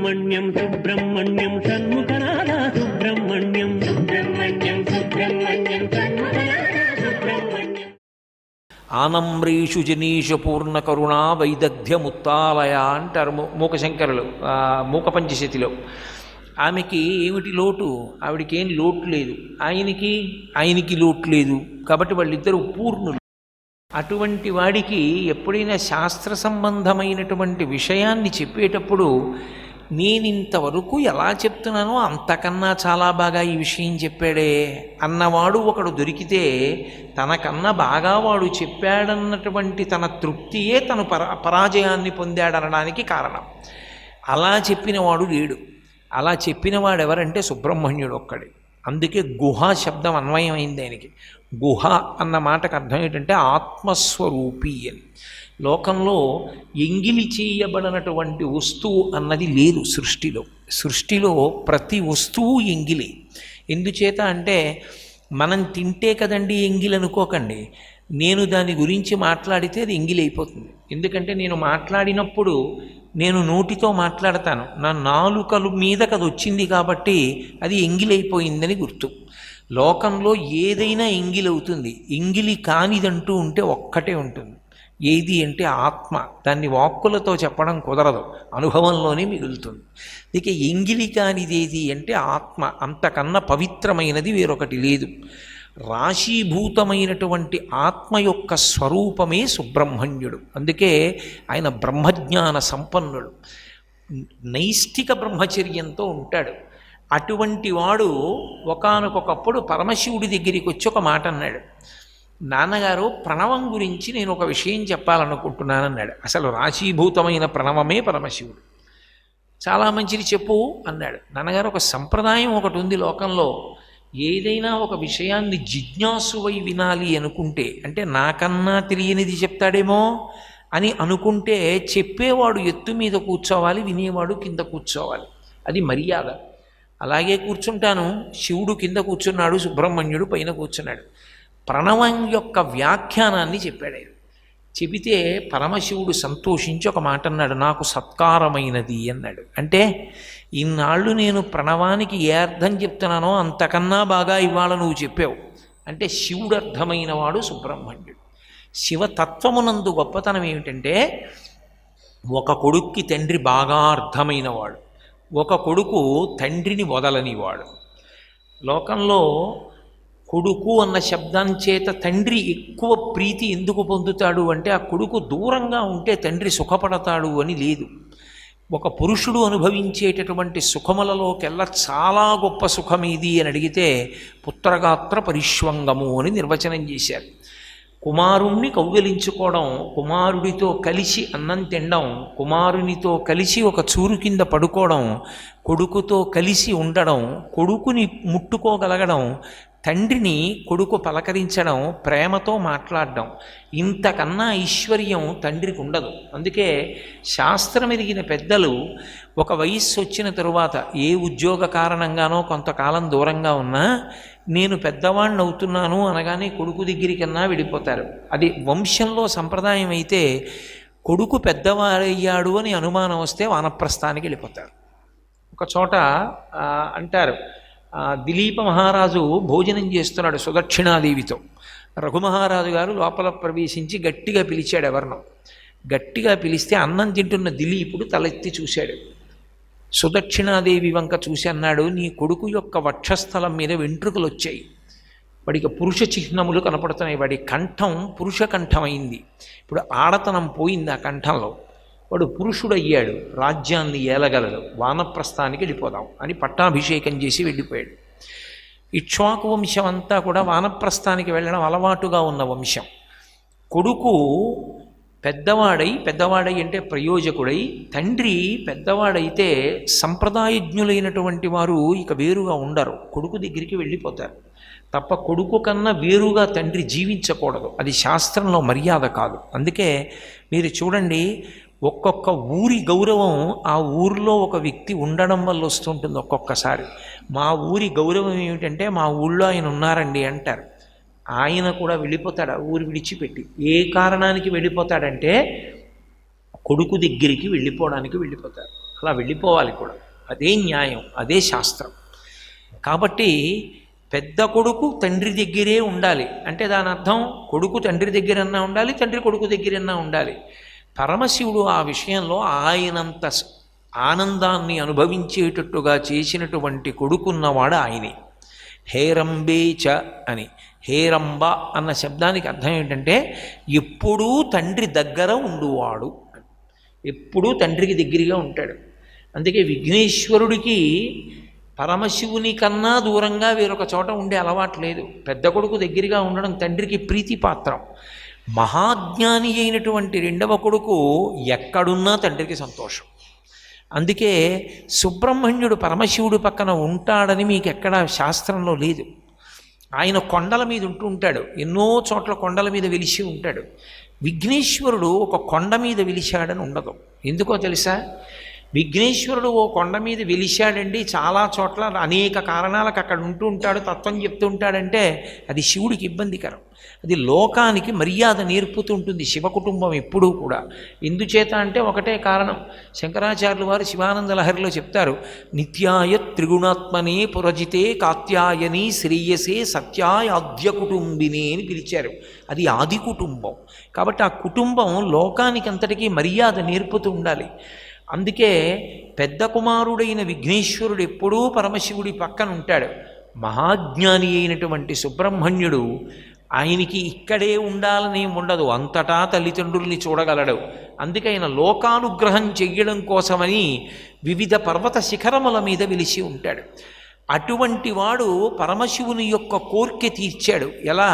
సుబ్రహ్మణ్యం సుబ్రహ్మణ్యం షణ్ముఖనాథ సుబ్రహ్మణ్యం సుబ్రహ్మణ్యం సుబ్రహ్మణ్యం షణ్ముఖనాథ సుబ్రహ్మణ్యం. ఆనమ్రీషు జనీషు పూర్ణ కరుణా వైదగ్ధ్యముత్తాలయ అంటారు మూకశంకరులు మూక పంచశతిలో. ఆమెకి ఏమిటి లోటు? ఆవిడికి ఏం లోటు లేదు, ఆయనకి లోటు లేదు, కాబట్టి వాళ్ళిద్దరూ పూర్ణులు. అటువంటి వాడికి ఎప్పుడైనా శాస్త్ర సంబంధమైనటువంటి విషయాన్ని చెప్పేటప్పుడు నేనింతవరకు ఎలా చెప్తున్నానో అంతకన్నా చాలా బాగా ఈ విషయం చెప్పాడే అన్నవాడు ఒకడు దొరికితే తనకన్నా బాగా వాడు చెప్పాడన్నటువంటి తన తృప్తియే తను పరాజయాన్ని పొందాడనడానికి కారణం. అలా చెప్పినవాడు లేడు. అలా చెప్పినవాడు ఎవరంటే సుబ్రహ్మణ్యుడు ఒక్కడే. అందుకే గుహ శబ్దం అన్వయమైంది ఆయనకి. గుహ అన్న మాటకు అర్థం ఏంటంటే ఆత్మస్వరూపి అని. లోకంలో ఎంగిలి చేయబడినటువంటి వస్తువు అన్నది లేదు సృష్టిలో ప్రతి వస్తువు ఎంగిలి. ఎందుచేత అంటే మనం తింటే కదండి ఎంగిలి అనుకోకండి. నేను దాని గురించి మాట్లాడితే అది ఎంగిలి అయిపోతుంది. ఎందుకంటే నేను మాట్లాడినప్పుడు నేను నోటితో మాట్లాడతాను, నా నాలుకల మీదకి అది వచ్చింది కాబట్టి అది ఎంగిలైపోయిందని గుర్తు. లోకంలో ఏదైనా ఎంగిలవుతుంది. ఎంగిలి కానిదంటూ ఉంటే ఒక్కటే ఉంటుంది. ఏది అంటే ఆత్మ. దాన్ని వాక్కులతో చెప్పడం కుదరదు, అనుభవంలోనే మిగులుతుంది. ఇక ఎంగిలి కానిదేది అంటే ఆత్మ. అంతకన్నా పవిత్రమైనది వేరొకటి లేదు. రాశీభూతమైనటువంటి ఆత్మ యొక్క స్వరూపమే సుబ్రహ్మణ్యుడు. అందుకే ఆయన బ్రహ్మజ్ఞాన సంపన్నుడు, నైష్ఠిక బ్రహ్మచర్యంతో ఉంటాడు. అటువంటి వాడు ఒకానొకప్పుడు పరమశివుడి దగ్గరికి వచ్చి ఒక మాట అన్నాడు. నాన్నగారు, ప్రణవం గురించి నేను ఒక విషయం చెప్పాలనుకుంటున్నానన్నాడు. అసలు రాశీభూతమైన ప్రణవమే పరమశివుడు. చాలా మంచిది చెప్పు అన్నాడు. నాన్నగారు, ఒక సంప్రదాయం ఒకటి ఉంది లోకంలో. ఏదైనా ఒక విషయాన్ని జిజ్ఞాసువై వినాలి అనుకుంటే, అంటే నాకన్నా తెలియనిది చెప్తాడేమో అని అనుకుంటే చెప్పేవాడు ఎత్తు మీద కూర్చోవాలి, వినేవాడు కింద కూర్చోవాలి. అది మర్యాద. అలాగే కూర్చుంటాను. శివుడు కింద కూర్చున్నాడు, సుబ్రహ్మణ్యుడు పైన కూర్చున్నాడు. ప్రణవం యొక్క వ్యాఖ్యానాన్ని చెప్పాడు. చెబితే పరమశివుడు సంతోషించి ఒక మాట అన్నాడు, నాకు సత్కారమైనది అన్నాడు. అంటే ఇన్నాళ్ళు నేను ప్రణవానికి ఏ అర్థం చెప్తున్నానో అంతకన్నా బాగా ఇవాళ నువ్వు చెప్పావు. అంటే శివుడు అర్థమైన వాడు సుబ్రహ్మణ్యుడు. శివతత్వమునందు గొప్పతనం ఏమిటంటే, ఒక కొడుక్కి తండ్రి బాగా అర్థమైనవాడు, ఒక కొడుకు తండ్రిని వదలనివాడు. లోకంలో కొడుకు అన్న శబ్దం చేత తండ్రి ఎక్కువ ప్రీతి ఎందుకు పొందుతాడు అంటే, ఆ కొడుకు దూరంగా ఉంటే తండ్రి సుఖపడతాడు అని లేదు. ఒక పురుషుడు అనుభవించేటటువంటి సుఖములలోకెల్లా చాలా గొప్ప సుఖమేది అని అడిగితే పుత్రగాత్ర పరిష్వంగము అని నిర్వచనం చేశారు. కుమారుణ్ణి కౌగిలించుకోవడం, కుమారుడితో కలిసి అన్నం తినడం, కుమారునితో కలిసి ఒక చూరు కింద పడుకోవడం, కొడుకుతో కలిసి ఉండడం, కొడుకుని ముట్టుకోగలగడం, తండ్రిని కొడుకు పలకరించడం, ప్రేమతో మాట్లాడడం, ఇంతకన్నా ఐశ్వర్యం తండ్రికి ఉండదు. అందుకే శాస్త్రం ఎరిగిన పెద్దలు ఒక వయస్సు వచ్చిన తరువాత ఏ ఉద్యోగ కారణంగానో కొంతకాలం దూరంగా ఉన్నా నేను పెద్దవాణ్ణి అవుతున్నాను అనగానే కొడుకు దగ్గరికన్నా వెళ్ళిపోతారు. అది వంశంలో సంప్రదాయం అయితే కొడుకు పెద్దవాడయ్యాడు అని అనుమానం వస్తే వానప్రస్థానికి వెళ్ళిపోతారు. ఒక చోట అంటారు, దిలీప మహారాజు భోజనం చేస్తున్నాడు సుదక్షిణాదేవితో. రఘుమహారాజు గారు లోపల ప్రవేశించి గట్టిగా పిలిచాడు ఎవరినో. గట్టిగా పిలిస్తే అన్నం తింటున్న దిలీపుడు తలెత్తి చూశాడు. సుదక్షిణాదేవి వంక చూసి అన్నాడు, నీ కొడుకు యొక్క వక్షస్థలం మీద వెంట్రుకలు వచ్చాయి, వాడికి పురుష చిహ్నములు కనపడుతున్నాయి, వాడి కంఠం పురుష కంఠమైంది, ఇప్పుడు ఆడతనం పోయింది ఆ కంఠంలో, వాడు పురుషుడయ్యాడు, రాజ్యాన్ని ఏలగలడు, వానప్రస్థానికి వెళ్ళిపోదాం అని పట్టాభిషేకం చేసి వెళ్ళిపోయాడు. ఇక్ష్వాకు వంశం అంతా కూడా వానప్రస్థానికి వెళ్ళడం అలవాటుగా ఉన్న వంశం. కొడుకు పెద్దవాడై అంటే ప్రయోజకుడై, తండ్రి పెద్దవాడైతే సంప్రదాయజ్ఞులైనటువంటి వారు ఇక వేరుగా ఉండరు, కొడుకు దగ్గరికి వెళ్ళిపోతారు తప్ప కొడుకు కన్నా వేరుగా తండ్రి జీవించకూడదు. అది శాస్త్రంలో మర్యాద కాదు. అందుకే మీరు చూడండి, ఒక్కొక్క ఊరి గౌరవం ఆ ఊరిలో ఒక వ్యక్తి ఉండడం వల్ల వస్తుంటుంది. ఒక్కొక్కసారి మా ఊరి గౌరవం ఏమిటంటే, మా ఊళ్ళో ఆయన ఉన్నారండి అంటారు. ఆయన కూడా వెళ్ళిపోతాడు ఆ ఊరు విడిచిపెట్టి. ఏ కారణానికి వెళ్ళిపోతాడంటే కొడుకు దగ్గరికి వెళ్ళిపోవడానికి వెళ్ళిపోతాడు. అలా వెళ్ళిపోవాలి కూడా. అదే న్యాయం, అదే శాస్త్రం. కాబట్టి పెద్ద కొడుకు తండ్రి దగ్గరే ఉండాలి అంటే దాని అర్థం కొడుకు తండ్రి దగ్గరన్నా ఉండాలి, తండ్రి కొడుకు దగ్గరన్నా ఉండాలి. పరమశివుడు ఆ విషయంలో ఆయనంత ఆనందాన్ని అనుభవించేటట్టుగా చేసినటువంటి కొడుకున్నవాడు ఆయనే. హేరంబేచ అని, హేరంబ అన్న శబ్దానికి అర్థం ఏంటంటే ఎప్పుడూ తండ్రి దగ్గర ఉండువాడు, ఎప్పుడూ తండ్రికి దగ్గరగా ఉంటాడు. అందుకే విఘ్నేశ్వరుడికి పరమశివుని కన్నా దూరంగా వేరొక చోట ఉండే అలవాటు లేదు. పెద్ద కొడుకు దగ్గరగా ఉండడం తండ్రికి ప్రీతిపాత్రం. మహాజ్ఞాని అయినటువంటి రెండవ కొడుకు ఎక్కడున్నా తండ్రికి సంతోషం. అందుకే సుబ్రహ్మణ్యుడు పరమశివుడు పక్కన ఉంటాడని మీకు ఎక్కడ శాస్త్రంలో లేదు. ఆయన కొండల మీద ఉంటూ ఉంటాడు, ఎన్నో చోట్ల కొండల మీద వెలిసి ఉంటాడు. విఘ్నేశ్వరుడు ఒక కొండ మీద వెలిశాడని ఉండదు. ఎందుకో తెలుసా? విఘ్నేశ్వరుడు ఓ కొండ మీద వెలిశాడండి, చాలా చోట్ల అనేక కారణాలకు అక్కడ ఉంటూ ఉంటాడు, తత్వం చెప్తూ ఉంటాడంటే అది శివుడికి ఇబ్బందికరం. అది లోకానికి మర్యాద నేర్పుతూ ఉంటుంది శివ కుటుంబం ఎప్పుడూ కూడా. ఎందుచేత అంటే ఒకటే కారణం. శంకరాచార్యులు వారు శివానంద లహరిలో చెప్తారు, నిత్యాయ త్రిగుణాత్మనే పురజితే కాత్యాయని శ్రేయసే సత్యాయాద్య కుటుంబిని అని పిలిచారు. అది ఆది కుటుంబం. కాబట్టి ఆ కుటుంబం లోకానికి అంతటికీ మర్యాద నేర్పుతూ ఉండాలి. అందుకే పెద్ద కుమారుడైన విఘ్నేశ్వరుడు ఎప్పుడూ పరమశివుడి పక్కన ఉంటాడు. మహాజ్ఞాని అయినటువంటి సుబ్రహ్మణ్యుడు ఆయనకి ఇక్కడే ఉండాలని ఉండదు, అంతటా తల్లిదండ్రుల్ని చూడగలడు. అందుకే ఆయన లోకానుగ్రహం చెయ్యడం కోసమని వివిధ పర్వత శిఖరముల మీద వెలిసి ఉంటాడు. అటువంటి వాడు పరమశివుని యొక్క కోర్కె తీర్చాడు. ఎలా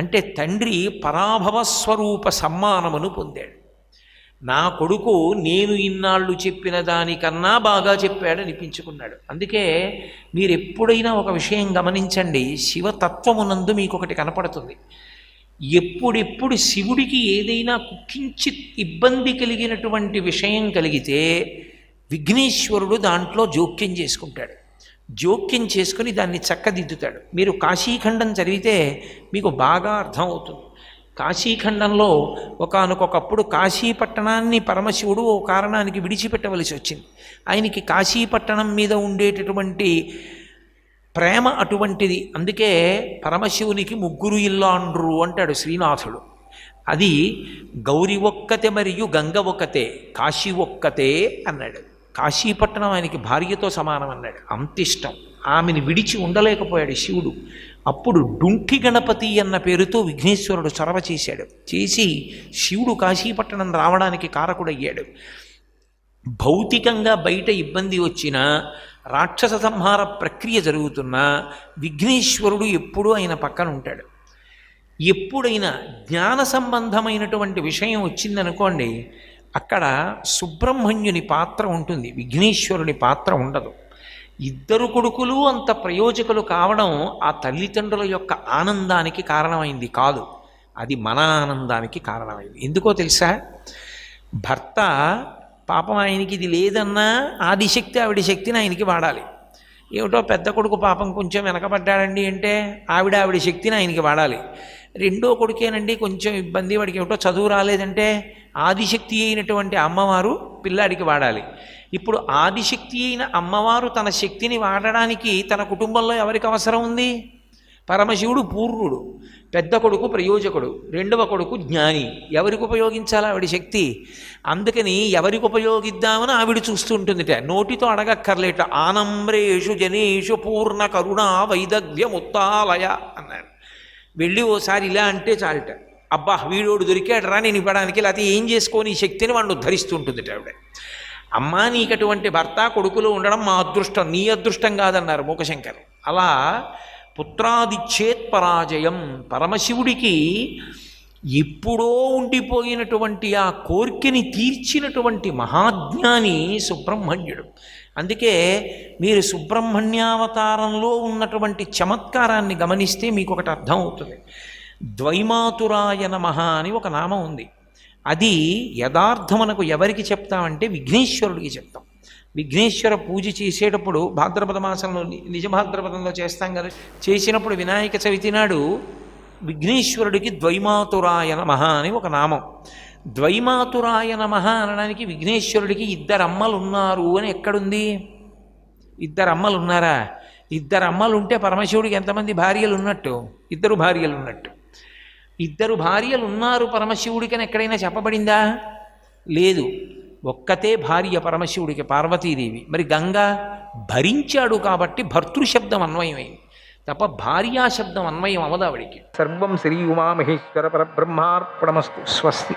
అంటే తండ్రి పరాభవస్వరూప సమ్మానమును పొందాడు. నా కొడుకు నేను ఇన్నాళ్ళు చెప్పిన దానికన్నా బాగా చెప్పాడు అనిపించుకున్నాడు. అందుకే మీరు ఎప్పుడైనా ఒక విషయం గమనించండి, శివతత్వమునందు మీకు ఒకటి కనపడుతుంది. ఎప్పుడెప్పుడు శివుడికి ఏదైనా కించిత్ ఇబ్బంది కలిగినటువంటి విషయం కలిగితే విఘ్నేశ్వరుడు దాంట్లో జోక్యం చేసుకుంటాడు. జోక్యం చేసుకుని దాన్ని చక్కదిద్దుతాడు. మీరు కాశీఖండం చదివితే మీకు బాగా అర్థమవుతుంది. కాశీఖండంలో ఒకానొకప్పుడు కాశీపట్టణాన్ని పరమశివుడు ఓ కారణానికి విడిచిపెట్టవలసి వచ్చింది. ఆయనకి కాశీపట్టణం మీద ఉండేటటువంటి ప్రేమ అటువంటిది. అందుకే పరమశివునికి ముగ్గురు ఇల్లాండ్రు అంటాడు శ్రీనాథుడు. అది గౌరి ఒక్కతే మరియు గంగ ఒక్కతే, కాశీ ఒక్కతే అన్నాడు. కాశీపట్టణం ఆయనకి భార్యతో సమానం అన్నాడు. అంత ఇష్టం. ఆమెను విడిచి ఉండలేకపోయాడు శివుడు. అప్పుడు డుంఠి గణపతి అన్న పేరుతో విఘ్నేశ్వరుడు చొరవ చేశాడు. చేసి శివుడు కాశీపట్టణం రావడానికి కారకుడయ్యాడు. భౌతికంగా బయట ఇబ్బంది వచ్చినా, రాక్షస సంహార ప్రక్రియ జరుగుతున్నా విఘ్నేశ్వరుడు ఎప్పుడూ ఆయన పక్కన ఉంటాడు. ఎప్పుడైనా జ్ఞాన సంబంధమైనటువంటి విషయం వచ్చిందనుకోండి, అక్కడ సుబ్రహ్మణ్యుని పాత్ర ఉంటుంది, విఘ్నేశ్వరుని పాత్ర ఉండదు. ఇద్దరు కొడుకులు అంత ప్రయోజకులు కావడం ఆ తల్లిదండ్రుల యొక్క ఆనందానికి కారణమైంది కాదు, అది మన ఆనందానికి కారణమైంది. ఎందుకో తెలుసా? భర్త పాపం ఆయనకి ఇది లేదన్నా ఆదిశక్తి ఆవిడ శక్తిని ఆయనకి వాడాలి. ఏమిటో పెద్ద కొడుకు పాపం కొంచెం వెనకబడ్డాడండి అంటే ఆవిడ శక్తిని ఆయనకి వాడాలి. రెండో కొడుకేనండి కొంచెం ఇబ్బంది, వాడికి ఏమిటో చదువు రాలేదంటే ఆదిశక్తి అయినటువంటి అమ్మవారు పిల్లాడికి వాడాలి. ఇప్పుడు ఆదిశక్తి అయిన అమ్మవారు తన శక్తిని వాడడానికి తన కుటుంబంలో ఎవరికి అవసరం ఉంది? పరమశివుడు పూర్వుడు, పెద్ద కొడుకు ప్రయోజకుడు, రెండవ కొడుకు జ్ఞాని. ఎవరికి ఉపయోగించాలి ఆవిడ శక్తి? అందుకని ఎవరికి ఉపయోగిద్దామని ఆవిడ చూస్తుంటుందిట, నోటితో అడగక్కర్లేట. ఆనమ్రేషు జనేషు పూర్ణ కరుణ వైదగ్ధ్యముత్తాలయ అన్నాడు. వెళ్ళి ఓసారి ఇలా అంటే చాలుట, అబ్బా వీడోడు దొరికాడు రా నేను ఇవ్వడానికి, లేకపోతే ఏం చేసుకొని ఈ శక్తిని వాడిని ఉద్ధరిస్తుంటుందిట ఆవిడ. అమ్మా నీకు అటువంటి భర్త కొడుకులు ఉండడం మా అదృష్టం, నీ అదృష్టం కాదన్నారు మూకశంకర్. అలా పుత్రాదిచ్చేత్ పరాజయం. పరమశివుడికి ఎప్పుడో ఉండిపోయినటువంటి ఆ కోర్కెని తీర్చినటువంటి మహాజ్ఞాని సుబ్రహ్మణ్యుడు. అందుకే మీరు సుబ్రహ్మణ్యావతారంలో ఉన్నటువంటి చమత్కారాన్ని గమనిస్తే మీకు ఒకటి అర్థం అవుతుంది. ద్వైమాతురాయ నమః అని ఒక నామం ఉంది. అది యథార్థమునకు ఎవరికి చెప్తామంటే విఘ్నేశ్వరుడికి చెప్తాం. విఘ్నేశ్వర పూజ చేసేటప్పుడు భాద్రపద మాసంలో నిజ భాద్రపదంలో చేస్తాం కదా, చేసినప్పుడు వినాయక చవితి నాడు విఘ్నేశ్వరుడికి ద్వైమాతురాయ నమః అని ఒక నామం. ద్వైమాతురాయ నమః అనడానికి విఘ్నేశ్వరుడికి ఇద్దరు అమ్మలు ఉన్నారు అని ఎక్కడుంది? ఇద్దరు అమ్మలు ఉన్నారా? ఇద్దరు అమ్మలు ఉంటే పరమశివుడికి ఎంతమంది భార్యలు ఉన్నట్టు? ఇద్దరు భార్యలు ఉన్నట్టు. ఇద్దరు భార్యలు ఉన్నారు పరమశివుడికి అని ఎక్కడైనా చెప్పబడిందా? లేదు. ఒక్కతే భార్య పరమశివుడికి, పార్వతీదేవి. మరి గంగా భరించాడు కాబట్టి భర్తృశబ్దం అన్వయమైంది తప్ప భార్యాశబ్దం అన్వయం అవదావిడికి. సర్వం శ్రీ ఉమామహేశ్వర పరబ్రహ్మార్పణమస్తు. స్వస్తి.